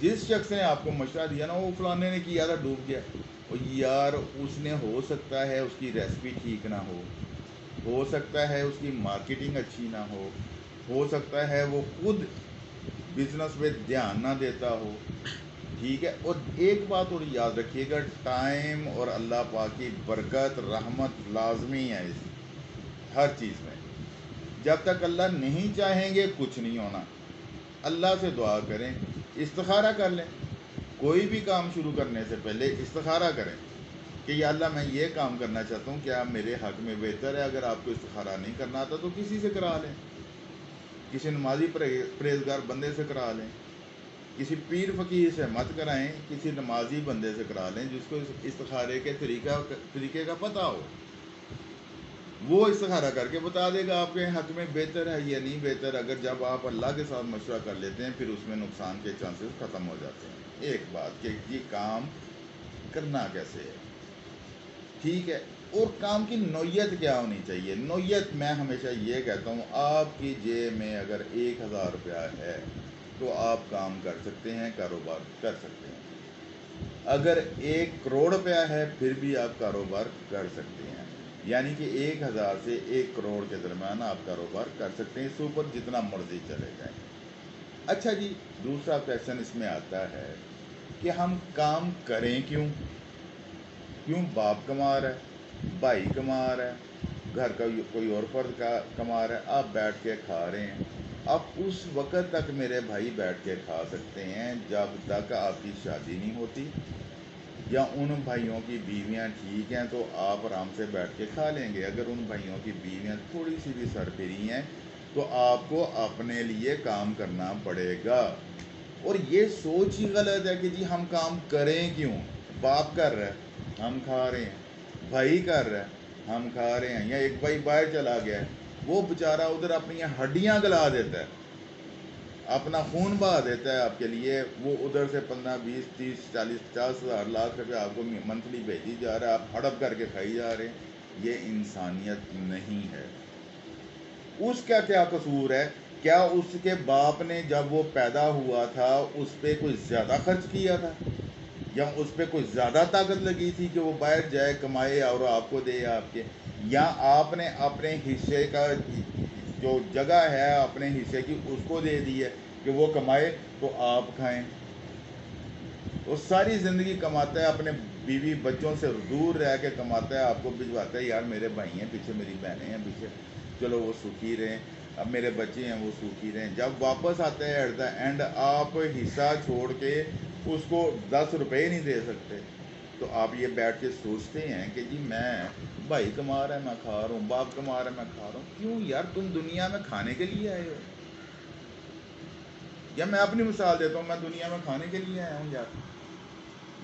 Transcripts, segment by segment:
جس شخص نے آپ کو مشورہ دیا نا وہ فلانے نے کیا تھا ڈوب گیا، اور یار اس نے ہو سکتا ہے اس کی ریسپی ٹھیک نہ ہو سکتا ہے اس کی مارکیٹنگ اچھی نہ ہو سکتا ہے وہ خود بزنس میں دھیان نہ دیتا ہو، ٹھیک ہے۔ اور ایک بات اور یاد رکھیے گا، ٹائم اور اللہ پاک کی برکت رحمت لازمی ہے اس ہر چیز میں۔ جب تک اللہ نہیں چاہیں گے کچھ نہیں ہونا۔ اللہ سے دعا کریں، استخارہ کر لیں، کوئی بھی کام شروع کرنے سے پہلے استخارہ کریں کہ یا اللہ میں یہ کام کرنا چاہتا ہوں، کیا میرے حق میں بہتر ہے؟ اگر آپ کو استخارہ نہیں کرنا آتا تو کسی سے کرا لیں، کسی نمازی پرہیزگار بندے سے کرا لیں، کسی پیر فقیر سے مت کرائیں، کسی نمازی بندے سے کرا لیں جس کو استخارے کے طریقے کا پتہ ہو، وہ استخارہ کر کے بتا دے گا آپ کے حق میں بہتر ہے یا نہیں بہتر۔ اگر جب آپ اللہ کے ساتھ مشورہ کر لیتے ہیں پھر اس میں نقصان کے چانسز ختم ہو جاتے ہیں۔ ایک بات کہ یہ کام کرنا کیسے ہے، ٹھیک ہے، اور کام کی نوعیت کیا ہونی چاہیے۔ نوعیت میں ہمیشہ یہ کہتا ہوں، آپ کی جیب میں اگر 1000 روپیہ ہے تو آپ کام کر سکتے ہیں، کاروبار کر سکتے ہیں۔ اگر 1 کروڑ روپیہ ہے پھر بھی آپ کاروبار کر سکتے ہیں، یعنی کہ 1000 سے 1 کروڑ کے درمیان آپ کاروبار کر سکتے ہیں، اس سے اوپر جتنا مرضی چلے جائیں۔ اچھا جی، دوسرا کویشچن اس میں آتا ہے کہ ہم کام کریں کیوں باپ کما رہا ہے، بھائی کما رہا ہے، گھر کا کوئی اور فرد کا کما رہا ہے، آپ بیٹھ کے کھا رہے ہیں۔ اب اس وقت تک میرے بھائی بیٹھ کے کھا سکتے ہیں جب تک آپ کی شادی نہیں ہوتی، یا ان بھائیوں کی بیویاں ٹھیک ہیں تو آپ آرام سے بیٹھ کے کھا لیں گے۔ اگر ان بھائیوں کی بیویاں تھوڑی سی بھی سرپھری ہیں تو آپ کو اپنے لیے کام کرنا پڑے گا۔ اور یہ سوچ ہی غلط ہے کہ جی ہم کام کریں کیوں، باپ کر رہا ہے ہم کھا رہے ہیں، بھائی کر رہا ہے ہم کھا رہے ہیں، یا ایک بھائی باہر چلا گیا ہے وہ بیچارہ ادھر اپنی ہڈیاں گلا دیتا ہے، اپنا خون بہا دیتا ہے آپ کے لیے، وہ ادھر سے 15 20 30 40 50 ہزار لاکھ روپے آپ کو منتھلی بھیجی جا رہا ہے، آپ ہڑپ کر کے کھائی جا رہے ہیں۔ یہ انسانیت نہیں ہے۔ اس کا کیا قصور ہے؟ کیا اس کے باپ نے جب وہ پیدا ہوا تھا اس پہ کوئی زیادہ خرچ کیا تھا، یا اس پہ کوئی زیادہ طاقت لگی تھی کہ وہ باہر جائے کمائے اور آپ کو دے آپ کے، یا آپ نے اپنے حصے کا جو جگہ ہے اپنے حصے کی اس کو دے دی ہے کہ وہ کمائے تو آپ کھائیں؟ وہ ساری زندگی کماتا ہے، اپنے بیوی بچوں سے دور رہ کے کماتا ہے، آپ کو بھجواتا ہے، یار میرے بھائی ہیں پیچھے، میری بہنیں ہیں پیچھے، چلو وہ سوکھی رہیں، اب میرے بچے ہیں وہ سوکھی رہیں۔ جب واپس آتا ہے ایٹ دا اینڈ آپ حصہ چھوڑ کے اس کو 10 روپے نہیں دے سکتے، تو آپ یہ بیٹھ کے سوچتے ہیں کہ جی میں بھائی کما رہا ہے میں کھا رہا ہوں، باپ کما رہا ہے میں کھا رہا ہوں۔ کیوں یار، تم دنیا میں کھانے کے لیے آئے ہو؟ یا میں اپنی مثال دیتا ہوں، میں دنیا میں کھانے کے لیے آیا ہوں یار،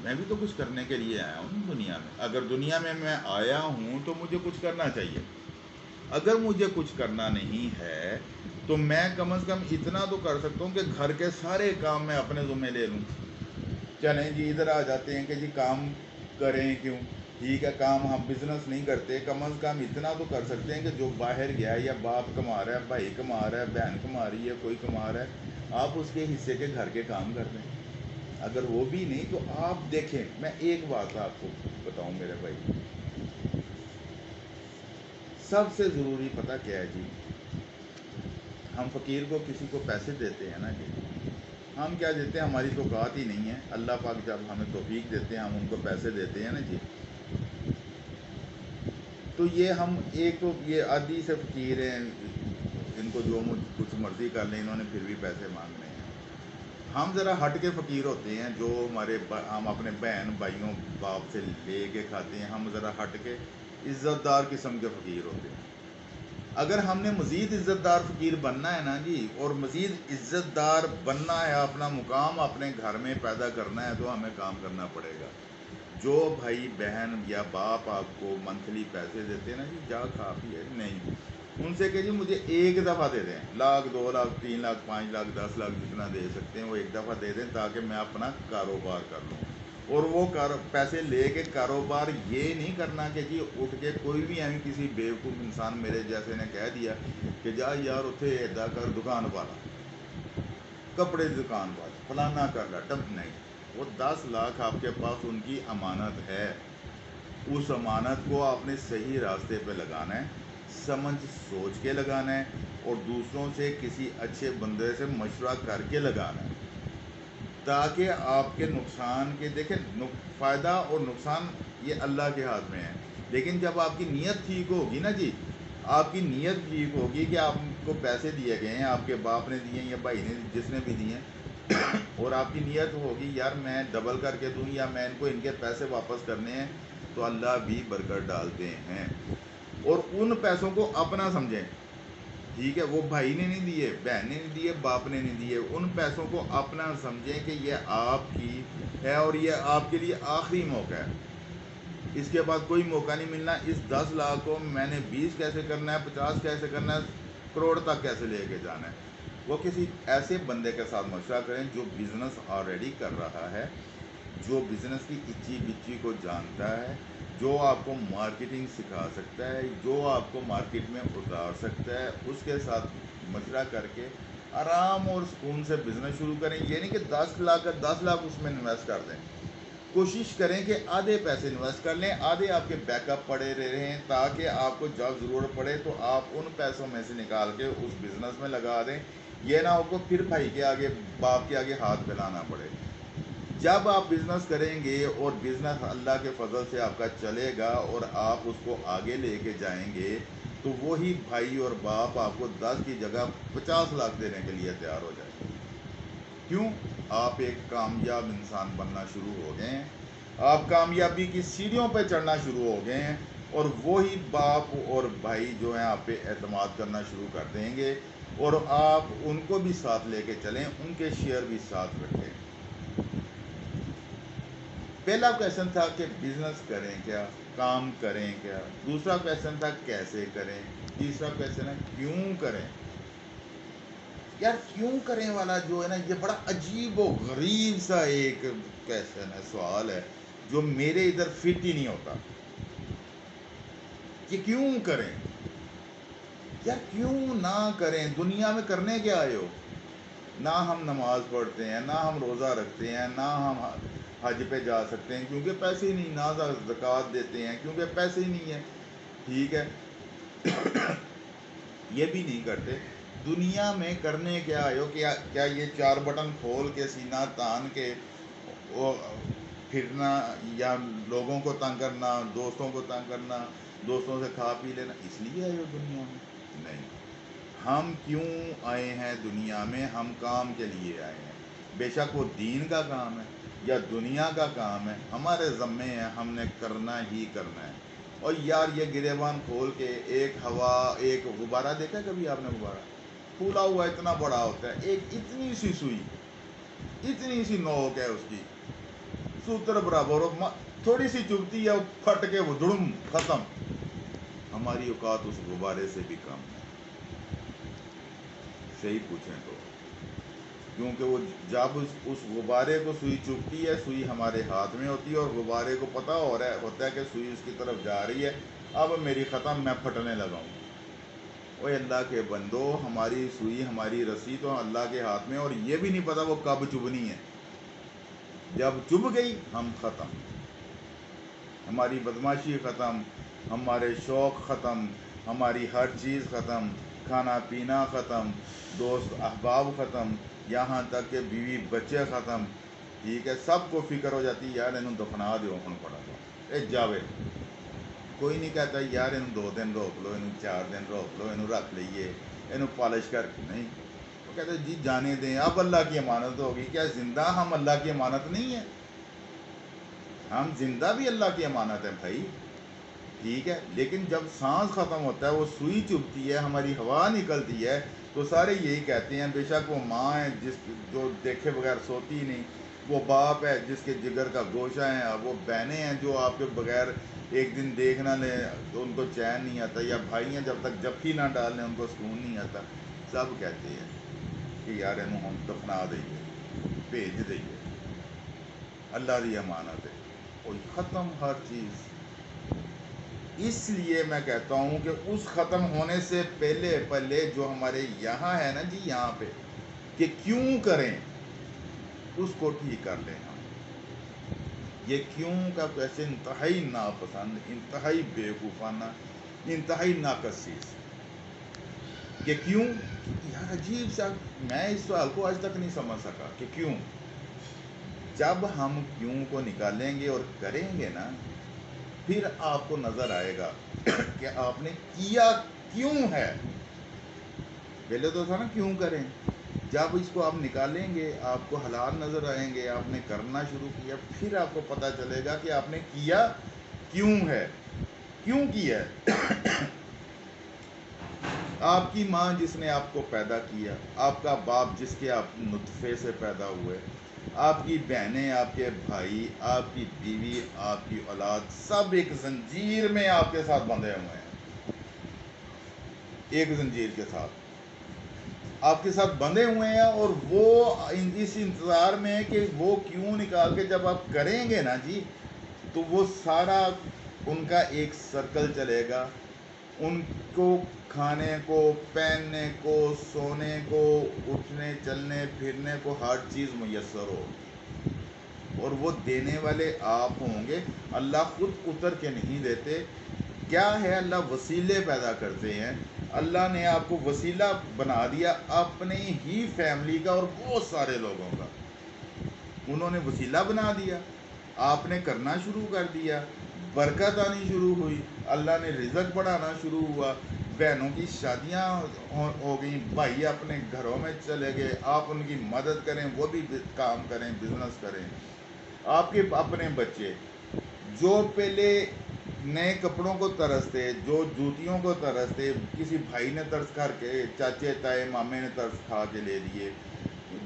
میں بھی تو کچھ کرنے کے لیے آیا ہوں دنیا میں۔ اگر دنیا میں آیا ہوں تو مجھے کچھ کرنا چاہیے۔ اگر مجھے کچھ کرنا نہیں ہے تو میں کم از کم اتنا تو کر سکتا ہوں کہ گھر کے سارے کام میں اپنے ذمہ لے لوں۔ چلیں جی ادھر آ جاتے ہیں کہ جی کام کریں کیوں، ٹھیک ہے، کام ہم بزنس نہیں کرتے، کم از کم اتنا تو کر سکتے ہیں کہ جو باہر گیا ہے، یا باپ کما رہا ہے، بھائی کما رہا ہے، بہن کما رہی ہے، کوئی کما رہا ہے، آپ اس کے حصے کے گھر کے کام کر دیں۔ اگر وہ بھی نہیں تو آپ دیکھیں، میں ایک بات آپ کو بتاؤں میرے بھائی، سب سے ضروری پتہ کیا ہے جی، ہم فقیر کو کسی کو پیسے دیتے ہیں نا جی، ہم کیا دیتے ہیں، ہماری تو اوقات ہی نہیں ہے، اللہ پاک جب ہمیں توفیق دیتے ہیں ہم ان کو پیسے دیتے ہیں نا جی، تو یہ ہم ایک تو یہ عادی سے فقیر ہیں، ان کو جو کچھ مرضی کر لیں، انہوں نے پھر بھی پیسے مانگنے ہیں۔ ہم ذرا ہٹ کے فقیر ہوتے ہیں، جو ہم اپنے بہن بھائیوں باپ سے لے کے کھاتے ہیں، ہم ذرا ہٹ کے عزت دار قسم کے فقیر ہوتے ہیں۔ اگر ہم نے مزید عزت دار فقیر بننا ہے نا جی، اور مزید عزت دار بننا ہے، اپنا مقام اپنے گھر میں پیدا کرنا ہے، تو ہمیں کام کرنا پڑے گا۔ جو بھائی بہن یا باپ آپ کو منتھلی پیسے دیتے ہیں نا جی، جا کھا پی ہے نہیں، ان سے کہ جی مجھے ایک دفعہ دے دیں، 1,00,000 2,00,000 3,00,000 5,00,000 10,00,000 جتنا دے سکتے ہیں وہ ایک دفعہ دے دیں، تاکہ میں اپنا کاروبار کر لوں۔ اور وہ پیسے لے کے کاروبار یہ نہیں کرنا کہ جی اٹھ کے کوئی بھی ایویں کسی بیوقوف انسان میرے جیسے نے کہہ دیا کہ جا یار اتھے ایدا کر دکان والا، کپڑے دکان والا فلانا کر رہا ٹب نہیں، وہ 10 لاکھ آپ کے پاس ان کی امانت ہے، اس امانت کو آپ نے صحیح راستے پہ لگانا ہے، سمجھ سوچ کے لگانا ہے، اور دوسروں سے کسی اچھے بندے سے مشورہ کر کے لگانا ہے، تاکہ آپ کے نقصان کے دیکھیں فائدہ اور نقصان یہ اللہ کے ہاتھ میں ہے، لیکن جب آپ کی نیت ٹھیک ہوگی نا جی، آپ کی نیت ٹھیک ہوگی کہ آپ کو پیسے دیے گئے ہیں، آپ کے باپ نے دیے ہیں یا بھائی نے جس نے بھی دیے ہیں، اور آپ کی نیت ہوگی یار میں ڈبل کر کے دوں یا میں ان کو ان کے پیسے واپس کرنے ہیں، تو اللہ بھی برکت ڈالتے ہیں، اور ان پیسوں کو اپنا سمجھیں، ٹھیک ہے، وہ بھائی نے نہیں دیے، بہن نے نہیں دیے، باپ نے نہیں دیے، ان پیسوں کو اپنا سمجھیں کہ یہ آپ کی ہے اور یہ آپ کے لیے آخری موقع ہے، اس کے بعد کوئی موقع نہیں ملنا، اس 10 لاکھ کو میں نے 20 کیسے کرنا ہے، 50 کیسے کرنا ہے، کروڑ تک کیسے لے کے جانا ہے، وہ کسی ایسے بندے کے ساتھ مشورہ کریں جو بزنس آلریڈی کر رہا ہے، جو بزنس کی اچی بچی کو جانتا ہے، جو آپ کو مارکیٹنگ سکھا سکتا ہے، جو آپ کو مارکیٹ میں اتار سکتا ہے، اس کے ساتھ مشورہ کر کے آرام اور سکون سے بزنس شروع کریں، یہ نہیں کہ 10 لاکھ اس میں انویسٹ کر دیں، کوشش کریں کہ آدھے پیسے انویسٹ کر لیں، آدھے آپ کے بیک اپ پڑے رہیں، تاکہ آپ کو جب ضرورت پڑے تو آپ ان پیسوں میں سے نکال کے اس بزنس میں لگا دیں، یہ نہ ہو کہ پھر بھائی کے آگے باپ کے آگے ہاتھ پھیلانا پڑے۔ جب آپ بزنس کریں گے اور بزنس اللہ کے فضل سے آپ کا چلے گا اور آپ اس کو آگے لے کے جائیں گے، تو وہی بھائی اور باپ آپ کو 10 کی جگہ 50 لاکھ دینے کے لیے تیار ہو جائے گا۔ کیوں؟ آپ ایک کامیاب انسان بننا شروع ہو گئے ہیں، آپ کامیابی کی سیڑھیوں پہ چڑھنا شروع ہو گئے ہیں، اور وہی باپ اور بھائی جو ہیں آپ پہ اعتماد کرنا شروع کر دیں گے، اور آپ ان کو بھی ساتھ لے کے چلیں، ان کے شیئر بھی ساتھ رکھیں۔ پہلا کویشچن تھا کہ بزنس کریں کیا، کام کریں کیا، دوسرا کویشچن تھا کیسے کریں، تیسرا کویشچن ہے کیوں کریں۔ یار کیوں کریں والا جو ہے نا، یہ بڑا عجیب و غریب سا ایک کویشچن ہے، سوال ہے، جو میرے ادھر فٹ ہی نہیں ہوتا کہ کیوں کریں۔ یار کیوں نہ کریں؟ دنیا میں کرنے کیا آئے ہو؟ نہ ہم نماز پڑھتے ہیں، نہ ہم روزہ رکھتے ہیں، نہ ہم حج پہ جا سکتے ہیں کیونکہ پیسے ہی نہیں، نہ زکوٰۃ دیتے ہیں کیونکہ پیسے ہی نہیں ہیں، ٹھیک ہے، یہ بھی نہیں کرتے۔ دنیا میں کرنے کیا آئے ہو؟ کیا یہ 4 بٹن کھول کے سینہ تان کے پھرنا، یا لوگوں کو تنگ کرنا، دوستوں کو تنگ کرنا، دوستوں سے کھا پی لینا، اس لیے آئے ہو دنیا میں؟ نہیں، ہم کیوں آئے ہیں دنیا میں؟ ہم کام کے لیے آئے ہیں، بے شک وہ دین کا کام ہے یا دنیا کا کام ہے، ہمارے ذمے ہے، ہم نے کرنا ہی کرنا ہے۔ اور یار یہ گریبان کھول کے ایک ہوا، ایک غبارہ دیکھا کبھی آپ نے؟ غبارہ پھولا ہوا اتنا بڑا ہوتا ہے، ایک اتنی سی سوئی، اتنی سی نوک ہے اس کی، سوتر برابر، تھوڑی سی چبھتی ہے، پھٹ کے وہ دڑم ختم۔ ہماری اوقات اس غبارے سے بھی کم ہے، صحیح پوچھیں تو، کیونکہ وہ جب اس غبارے کو سوئی چبھتی ہے، سوئی ہمارے ہاتھ میں ہوتی ہے، اور غبارے کو پتہ ہوتا ہے کہ سوئی اس کی طرف جا رہی ہے، اب میری ختم، میں پھٹنے لگا ہوں۔ اوے اللہ کے بندو، ہماری سوئی، ہماری رسی تو اللہ کے ہاتھ میں، اور یہ بھی نہیں پتہ وہ کب چبھنی ہے، جب چبھ گئی ہم ختم، ہماری بدماشی ختم، ہمارے شوق ختم، ہماری ہر چیز ختم، کھانا پینا ختم، دوست احباب ختم، یہاں تک کہ بیوی بچے ختم، ٹھیک ہے، سب کو فکر ہو جاتی یار انہوں دفنا دیو ہن پڑا تھا اے جاوے، کوئی نہیں کہتا یار انہوں 2 دن روک لو، انہوں 4 دن روک لو، انہوں رکھ لئیے، انہوں پالش کر کے، نہیں، وہ کہتے جی جانے دیں، اب اللہ کی امانت ہوگی، کیا زندہ ہم اللہ کی امانت نہیں ہیں؟ ہم زندہ بھی اللہ کی امانت ہیں بھائی، ٹھیک ہے، لیکن جب سانس ختم ہوتا ہے، وہ سوئی چبھتی ہے، ہماری ہوا نکلتی ہے، تو سارے یہی کہتے ہیں، بے شک وہ ماں ہے جو دیکھے بغیر سوتی نہیں، وہ باپ ہے جس کے جگر کا گوشہ ہے، وہ بہنیں ہیں جو آپ کے بغیر ایک دن دیکھ نہ لیں تو ان کو چین نہیں آتا، یا بھائی ہیں جب تک جپھی نہ ڈال لیں ان کو سکون نہیں آتا، سب کہتے ہیں کہ یار انہوں ہم دفنا دئیے، بھیج دئیے، اللہ دی امانت ہے، اور ختم ہر چیز۔ اس لیے میں کہتا ہوں کہ اس ختم ہونے سے پہلے جو ہمارے یہاں ہے نا جی، یہاں پہ کہ کیوں کریں اس کو ٹھیک کر لیں ہم. یہ کیوں کا کیسے انتہائی ناپسند، انتہائی بیوقوفانہ، انتہائی ناقص چیز. کہ کیوں؟ یار عجیب سا، میں اس سوال کو آج تک نہیں سمجھ سکا کہ کیوں. جب ہم کیوں کو نکالیں گے اور کریں گے نا، پھر آپ کو نظر آئے گا کہ آپ نے کیا کیوں ہے. پہلے تو تھا نا کیوں کریں. جب اس کو آپ نکالیں گے آپ کو حالات نظر آئیں گے، آپ نے کرنا شروع کیا، پھر آپ کو پتہ چلے گا کہ آپ نے کیا کیوں ہے. کیوں کیا ہے؟ آپ کی ماں جس نے آپ کو پیدا کیا، آپ کا باپ جس کے آپ نطفے سے پیدا ہوئے، آپ کی بہنیں، آپ کے بھائی، آپ کی بیوی، آپ کی اولاد، سب ایک زنجیر میں آپ کے ساتھ بندھے ہوئے ہیں. ایک زنجیر کے ساتھ آپ کے ساتھ بندھے ہوئے ہیں، اور وہ اس انتظار میں ہے کہ وہ کیوں نکال کے جب آپ کریں گے نا جی، تو وہ سارا ان کا ایک سرکل چلے گا. ان کو کھانے کو، پہننے کو، سونے کو، اٹھنے چلنے پھرنے کو ہر چیز میسر ہوگی، اور وہ دینے والے آپ ہوں گے. اللہ خود اتر کے نہیں دیتے. کیا ہے، اللہ وسیلے پیدا کرتے ہیں. اللہ نے آپ کو وسیلہ بنا دیا اپنے ہی فیملی کا اور بہت سارے لوگوں کا. انہوں نے وسیلہ بنا دیا، آپ نے کرنا شروع کر دیا، برکت آنی شروع ہوئی، اللہ نے رزق بڑھانا شروع ہوا، بہنوں کی شادیاں ہو گئیں، بھائی اپنے گھروں میں چلے گئے، آپ ان کی مدد کریں، وہ بھی کام کریں، بزنس کریں. آپ کے اپنے بچے جو پہلے نئے کپڑوں کو ترستے، جو جوتیوں کو ترستے، کسی بھائی نے ترس کر کے، چاچے تائے مامے نے ترس کھا کے لے دیے،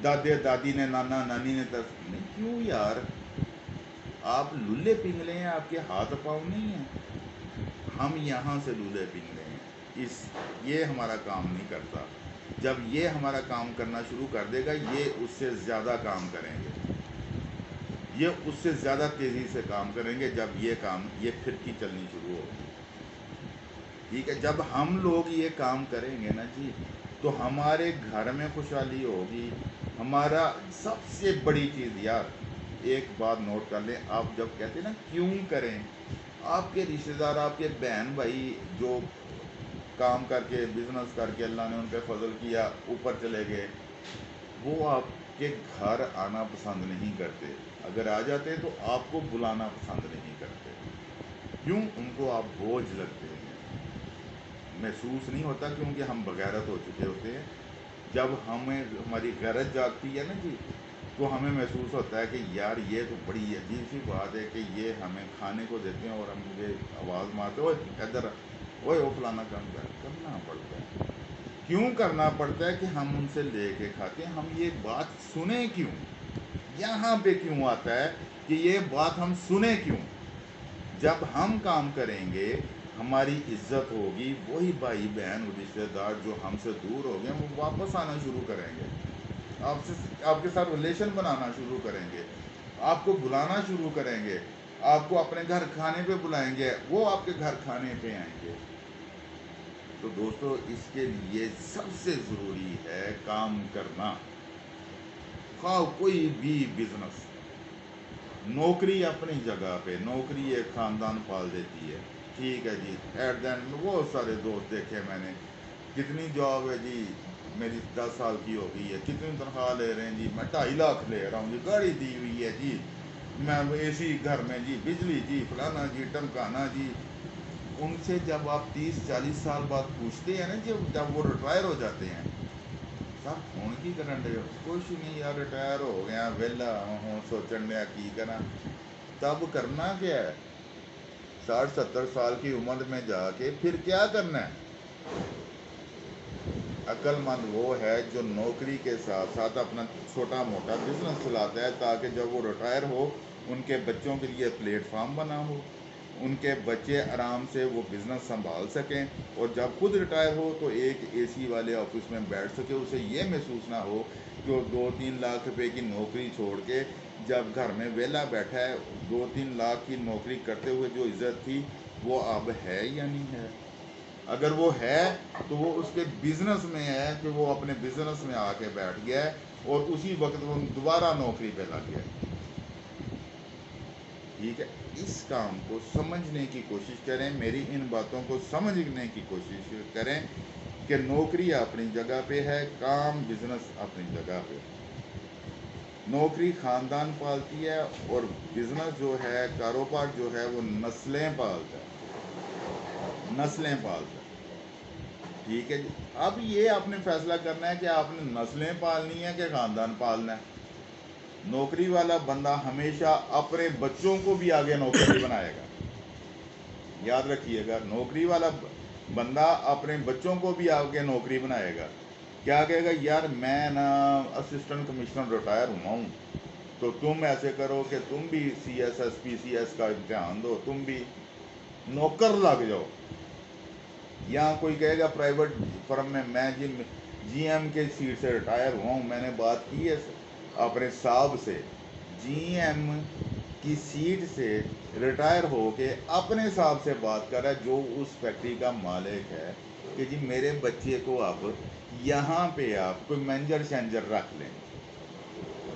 دادے دادی نے، نانا نانی نے ترس. نہیں کیوں یار، آپ لولے پنگلے ہیں، آپ کے ہاتھ پاؤں نہیں ہیں. ہم یہاں سے لولے پنگلے ہیں. یہ ہمارا کام نہیں کرتا. جب یہ ہمارا کام کرنا شروع کر دے گا، یہ اس سے زیادہ کام کریں گے، یہ اس سے زیادہ تیزی سے کام کریں گے. جب یہ پھرکی چلنی شروع ہوگی، ٹھیک ہے. جب ہم لوگ یہ کام کریں گے نا جی، تو ہمارے گھر میں خوشحالی ہوگی. ہمارا سب سے بڑی چیز یار، ایک بات نوٹ کر لیں، آپ جب کہتے ہیں نا کیوں کریں، آپ کے رشتہ دار، آپ کے بہن بھائی جو کام کر کے، بزنس کر کے اللہ نے ان پہ فضل کیا، اوپر چلے گئے، وہ آپ کے گھر آنا پسند نہیں کرتے. اگر آ جاتے تو آپ کو بلانا پسند نہیں کرتے. کیوں؟ ان کو آپ بوجھ لگتے ہیں. محسوس نہیں ہوتا کیونکہ ہم بغیرت ہو چکے ہوتے ہیں. جب ہماری غیرت جاگتی ہے نا جی، تو ہمیں محسوس ہوتا ہے کہ یار یہ تو بڑی عجیب سی بات ہے کہ یہ ہمیں کھانے کو دیتے ہیں اور ہم مجھے آواز مارتے ہوئے ادھر وہ فلانا کام کرنا پڑتا ہے. کیوں کرنا پڑتا ہے؟ کہ ہم ان سے لے کے کھاتے ہیں. ہم یہ بات سنیں کیوں؟ یہاں پہ کیوں آتا ہے کہ یہ بات ہم سنیں کیوں؟ جب ہم کام کریں گے ہماری عزت ہوگی، وہی بھائی بہن رشتہ دار جو ہم سے دور ہو گئے وہ واپس آنا شروع کریں گے، آپ کے ساتھ ریلیشن بنانا شروع کریں گے، آپ کو بلانا شروع کریں گے، آپ کو اپنے گھر کھانے پہ بلائیں گے، وہ آپ کے گھر کھانے پہ آئیں گے. تو دوستو، اس کے لیے سب سے ضروری ہے کام کرنا. خواہ کوئی بھی بزنس، نوکری اپنی جگہ پہ، نوکری ایک خاندان پال دیتی ہے، ٹھیک ہے جی. ایٹ دا اینڈ بہت سارے دوست دیکھے میں نے، کتنی جاب ہے جی میری 10 سال کی ہو گئی ہے، کتنی تنخواہ لے رہے ہیں جی، میں 2.5 لاکھ لے رہا ہوں جی، گاڑی دی ہوئی ہے جی، میں اے سی گھر میں جی، بجلی جی، فلانا جی، ٹمکانا جی. ان سے جب آپ 30-40 سال بعد پوچھتے ہیں نا جی، جب وہ ریٹائر ہو جاتے ہیں، سر ہون کی کرن ڈے ہو؟ کچھ نہیں یار، ریٹائر ہو گیا، ویلا ہوں، سوچن ڈیا کی کرنا. تب کرنا کیا ہے؟ 60-70 سال کی عمر میں جا کے پھر کیا کرنا ہے؟ عقل مند وہ ہے جو نوکری کے ساتھ ساتھ اپنا چھوٹا موٹا بزنس چلاتا ہے، تاکہ جب وہ ریٹائر ہو ان کے بچوں کے لیے پلیٹ فارم بنا ہو، ان کے بچے آرام سے وہ بزنس سنبھال سکیں، اور جب خود ریٹائر ہو تو ایک اے سی والے آفس میں بیٹھ سکے. اسے یہ محسوس نہ ہو کہ وہ 2-3 لاکھ روپے کی نوکری چھوڑ کے جب گھر میں ویلا بیٹھا ہے، 2-3 لاکھ کی نوکری کرتے ہوئے جو عزت تھی وہ اب ہے یا نہیں ہے. اگر وہ ہے تو وہ اس کے بزنس میں ہے کہ وہ اپنے بزنس میں آ کے بیٹھ گیا ہے اور اسی وقت وہ دوبارہ نوکری پہ لگ گیا ہے. ٹھیک ہے, اس کام کو سمجھنے کی کوشش کریں, میری ان باتوں کو سمجھنے کی کوشش کریں کہ نوکری اپنی جگہ پہ ہے, کام بزنس اپنی جگہ پہ. نوکری خاندان پالتی ہے اور بزنس جو ہے, کاروبار جو ہے, وہ نسلیں پالتا ہے, نسلیں پالتا ہے. ٹھیک ہے جی. اب یہ آپ نے فیصلہ کرنا ہے کہ آپ نے نسلیں پالنی ہے کہ خاندان پالنا ہے. نوکری والا بندہ ہمیشہ اپنے بچوں کو بھی آگے نوکری بنائے گا, یاد رکھیے گا. نوکری والا بندہ اپنے بچوں کو بھی آگے نوکری بنائے گا. کیا کہے گا, یار میں نا اسسٹنٹ کمشنر ریٹائر ہوا ہوں, تو تم ایسے کرو کہ تم بھی C S S P C S کا امتحان دو, تم بھی نوکر لگ جاؤ. یا کوئی کہے گا پرائیویٹ فرم میں جی ایم کے سیٹ سے ریٹائر ہوا ہوں, میں نے بات کی ہے اپنے صاحب سے, جی ایم کی سیٹ سے ریٹائر ہو کے اپنے صاحب سے بات کر رہا ہے جو اس فیکٹری کا مالک ہے, کہ جی میرے بچے کو اب یہاں پہ آپ کوئی مینیجر شینجر رکھ لیں.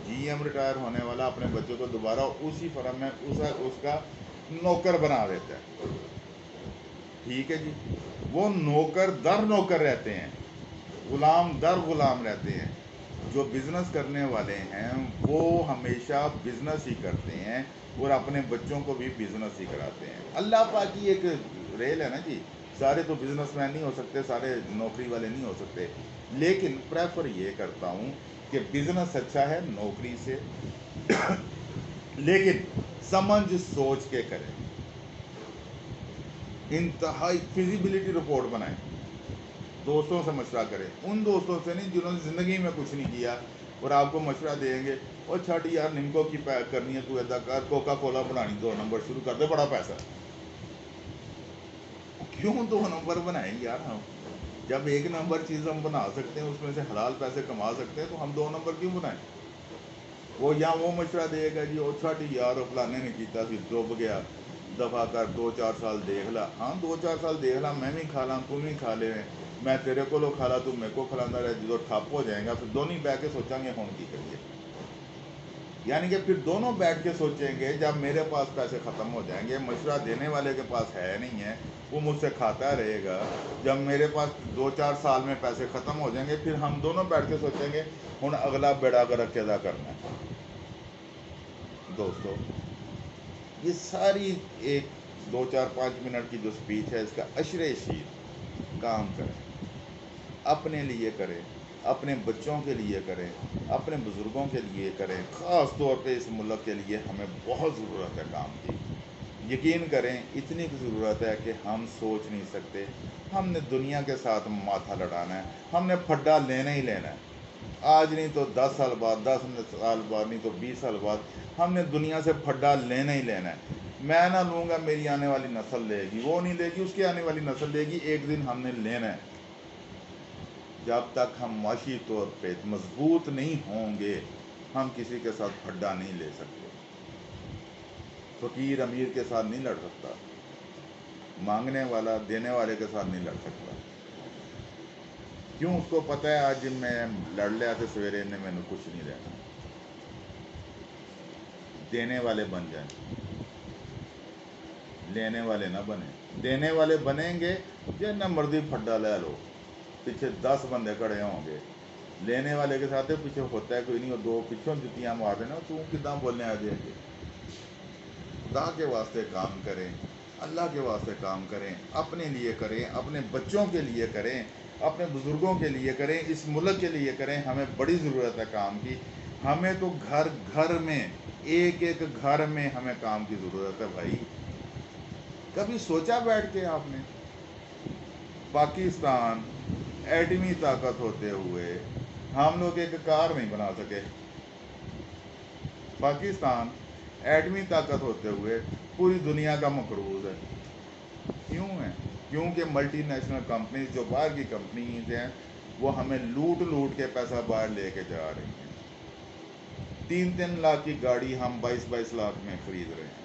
جی ایم ریٹائر ہونے والا اپنے بچے کو دوبارہ اسی فرم میں اس کا نوکر بنا دیتا ہے. ٹھیک ہے جی. وہ نوکر در نوکر رہتے ہیں, غلام در غلام رہتے ہیں. جو بزنس کرنے والے ہیں وہ ہمیشہ بزنس ہی کرتے ہیں اور اپنے بچوں کو بھی بزنس ہی کراتے ہیں. اللہ پاک کی ایک ریل ہے نا جی, سارے تو بزنس مین نہیں ہو سکتے, سارے نوکری والے نہیں ہو سکتے, لیکن پریفر یہ کرتا ہوں کہ بزنس اچھا ہے نوکری سے, لیکن سمجھ سوچ کے کریں. انتہائی فیزیبلٹی رپورٹ بنائیں, دوستوں سے مشورہ کریں. ان دوستوں سے نہیں جنہوں نے زندگی میں کچھ نہیں کیا اور آپ کو مشورہ دیں گے, اور چھٹ یار نمکو کی پیک کرنی ہے, تو ادا کر, کوکا کولا بنانی 2 نمبر شروع کر دے, بڑا پیسہ. کیوں 2 نمبر بنائیں یار ہم, جب 1 نمبر چیز ہم بنا سکتے ہیں, اس میں سے حلال پیسے کما سکتے ہیں, تو ہم 2 نمبر کیوں بنائیں. وہ یا وہ مشورہ دے گا جی, اور چھٹ یار فلانے نے کیتا سی ڈوب گیا, دفعہ کر, 2-4 سال دیکھ لا. ہاں 2-4 سال دیکھ لا, میں بھی کھا لا, تم بھی کھا لے, میں تیرے کو کھا لا, تم میرے کو کھلانا رہے, جدو ٹھپ ہو جائیں گا پھر دونوں ہی بیٹھ کے سوچیں گے ہون کی کریے. یعنی کہ پھر دونوں بیٹھ کے سوچیں گے, جب میرے پاس پیسے ختم ہو جائیں گے, مشورہ دینے والے کے پاس ہے نہیں ہے, وہ مجھ سے کھاتا رہے گا, جب میرے پاس 2-4 سال میں پیسے ختم ہو جائیں گے, پھر ہم دونوں بیٹھ کے سوچیں گے ہوں اگلا بیڑا گرک کیدا کرنا ہے. دوستو, یہ ساری ایک 2-4-5 منٹ کی جو سپیچ ہے, اس کا عشرِ شیر کام کریں, اپنے لیے کریں, اپنے بچوں کے لیے کریں, اپنے بزرگوں کے لیے کریں. خاص طور پہ اس ملک کے لیے ہمیں بہت ضرورت ہے کام کی. یقین کریں اتنی کی ضرورت ہے کہ ہم سوچ نہیں سکتے. ہم نے دنیا کے ساتھ ماتھا لڑانا ہے, ہم نے پھڈا لینا ہی لینا ہے. آج نہیں تو 10 سال بعد, 10 سال بعد نہیں تو 20 سال بعد, ہم نے دنیا سے پھڈا لینا ہی لینا ہے. میں نہ لوں گا, میری آنے والی نسل لے گی, وہ نہیں لے گی, اس کی آنے والی نسل لے گی, ایک دن ہم نے لینا ہے. جب تک ہم معاشی طور پہ مضبوط نہیں ہوں گے, ہم کسی کے ساتھ پھڈا نہیں لے سکتے. فقیر امیر کے ساتھ نہیں لڑ سکتا, مانگنے والا دینے والے کے ساتھ نہیں لڑ سکتا. کیوں, اس کو پتہ ہے آج میں لڑ لیا تو سویرے نے میں نے کچھ نہیں دینا. دینے والے بن جائیں, لینے والے نہ بنیں. دینے والے بنیں گے, جتنا مرضی پھڈا لے لو, پیچھے 10 بندے کھڑے ہوں گے. لینے والے کے ساتھ پیچھے ہوتا ہے کوئی نہیں, اور 2 پچھوں جتیاں مار دینا, تو کداں بولنے آ جائے گے. خدا کے واسطے کام کریں, اللہ کے واسطے کام کریں, اپنے لیے کریں, اپنے بچوں کے لیے کریں, اپنے بزرگوں کے لیے کریں, اس ملک کے لیے کریں. ہمیں بڑی ضرورت ہے کام کی. ہمیں تو گھر گھر میں, ایک ایک گھر میں ہمیں کام کی ضرورت ہے بھائی. کبھی سوچا بیٹھ کے آپ نے, پاکستان ایٹمی طاقت ہوتے ہوئے ہم لوگ ایک کار نہیں بنا سکے. پاکستان ایٹمی طاقت ہوتے ہوئے پوری دنیا کا مقروض ہے. کیوں ہے؟ کیونکہ ملٹی نیشنل کمپنیز, جو باہر کی کمپنیز ہیں, وہ ہمیں لوٹ لوٹ کے پیسہ باہر لے کے جا رہی ہیں. 3-3 لاکھ کی گاڑی ہم 22-22 لاکھ میں خرید رہے ہیں.